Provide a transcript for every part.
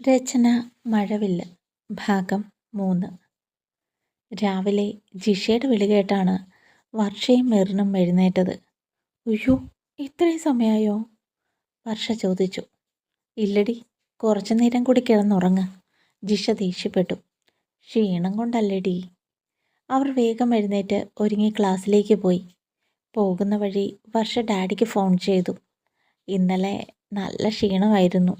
രചന മഴവില്ല് ഭാഗം 3. രാവിലെ ജിഷയുടെ വിളി കേട്ടാണ് വർഷയും മെറിനും എഴുന്നേറ്റത്. ഉയ്യോ, ഇത്രയും സമയമായോ? വർഷ ചോദിച്ചു. ഇല്ലടി, കുറച്ചു നേരം കൂടി കിടന്നുറങ്ങ്. ജിഷ ദേഷ്യപ്പെട്ടു. ക്ഷീണം കൊണ്ടല്ലേടി. അവർ വേഗം എഴുന്നേറ്റ് ഒരുങ്ങി ക്ലാസ്സിലേക്ക് പോയി. പോകുന്ന വഴി വർഷ ഡാഡിക്ക് ഫോൺ ചെയ്തു. ഇന്നലെ നല്ല ക്ഷീണമായിരുന്നു,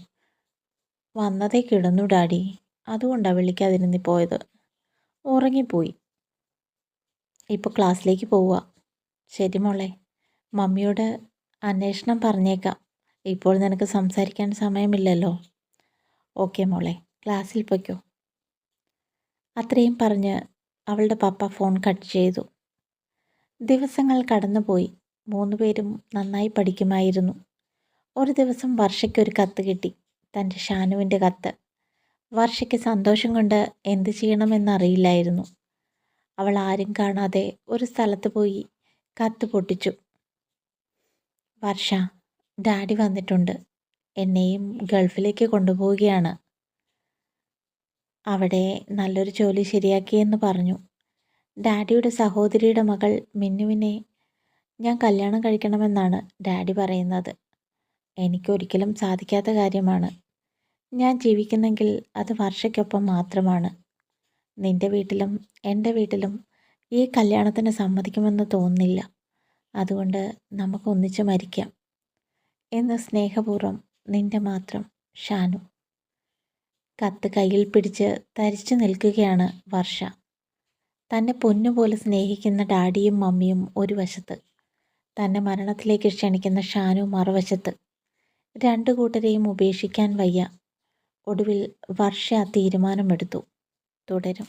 വന്നതേ കിടന്നു ഡാഡി, അതുകൊണ്ടാണ് വിളിക്കാതിരുന്നി പോയത്. ഉറങ്ങിപ്പോയി. ഇപ്പോൾ ക്ലാസ്സിലേക്ക് പോവുക. ശരി മോളെ, മമ്മിയോട് അന്വേഷണം പറഞ്ഞേക്കാം. ഇപ്പോൾ നിനക്ക് സംസാരിക്കാൻ സമയമില്ലല്ലോ. ഓക്കെ മോളെ, ക്ലാസ്സിൽ പൊയ്ക്കോ. അത്രയും പറഞ്ഞ് അവളുടെ പപ്പ ഫോൺ കട്ട് ചെയ്തു. ദിവസങ്ങൾ കടന്നുപോയി. 3 പേരും നന്നായി പഠിക്കുമായിരുന്നു. ഒരു ദിവസം വർഷയ്ക്കൊരു കത്ത് കിട്ടി, തൻ്റെ ഷാനുവിൻ്റെ കത്ത്. വർഷയ്ക്ക് സന്തോഷം കൊണ്ട് എന്ത് ചെയ്യണമെന്നറിയില്ലായിരുന്നു. അവൾ ആരും കാണാതെ ഒരു സ്ഥലത്ത് പോയി കത്ത് പൊട്ടിച്ചു. വർഷ, ഡാഡി വന്നിട്ടുണ്ട്. എന്നെയും ഗൾഫിലേക്ക് കൊണ്ടുപോവുകയാണ്. അവിടെ നല്ലൊരു ജോലി ശരിയാക്കിയെന്ന് പറഞ്ഞു. ഡാഡിയുടെ സഹോദരിയുടെ മകൾ മിന്നുവിനെ ഞാൻ കല്യാണം കഴിക്കണമെന്നാണ് ഡാഡി പറയുന്നത്. എനിക്കൊരിക്കലും സാധിക്കാത്ത കാര്യമാണ്. ഞാൻ ജീവിക്കുന്നെങ്കിൽ അത് വർഷയ്ക്കൊപ്പം മാത്രമാണ്. നിൻ്റെ വീട്ടിലും എൻ്റെ വീട്ടിലും ഈ കല്യാണത്തിന് സമ്മതിക്കുമെന്ന് തോന്നുന്നില്ല. അതുകൊണ്ട് നമുക്ക് ഒന്നിച്ച് മരിക്കാം എന്ന് സ്നേഹപൂർവ്വം നിൻ്റെ മാത്രം ഷാനു. കത്ത് കയ്യിൽ പിടിച്ച് തരിച്ചു നിൽക്കുകയാണ് വർഷ. തന്നെ പൊന്നുപോലെ സ്നേഹിക്കുന്ന ഡാഡിയും മമ്മിയും ഒരു വശത്ത്, തന്നെ മരണത്തിലേക്ക് ക്ഷണിക്കുന്ന ഷാനു മറുവശത്ത്. 2 കൂട്ടരെയും ഉപേക്ഷിക്കാൻ വയ്യ. ഒടുവിൽ വർഷ തീരുമാനമെടുത്തു. തുടരും.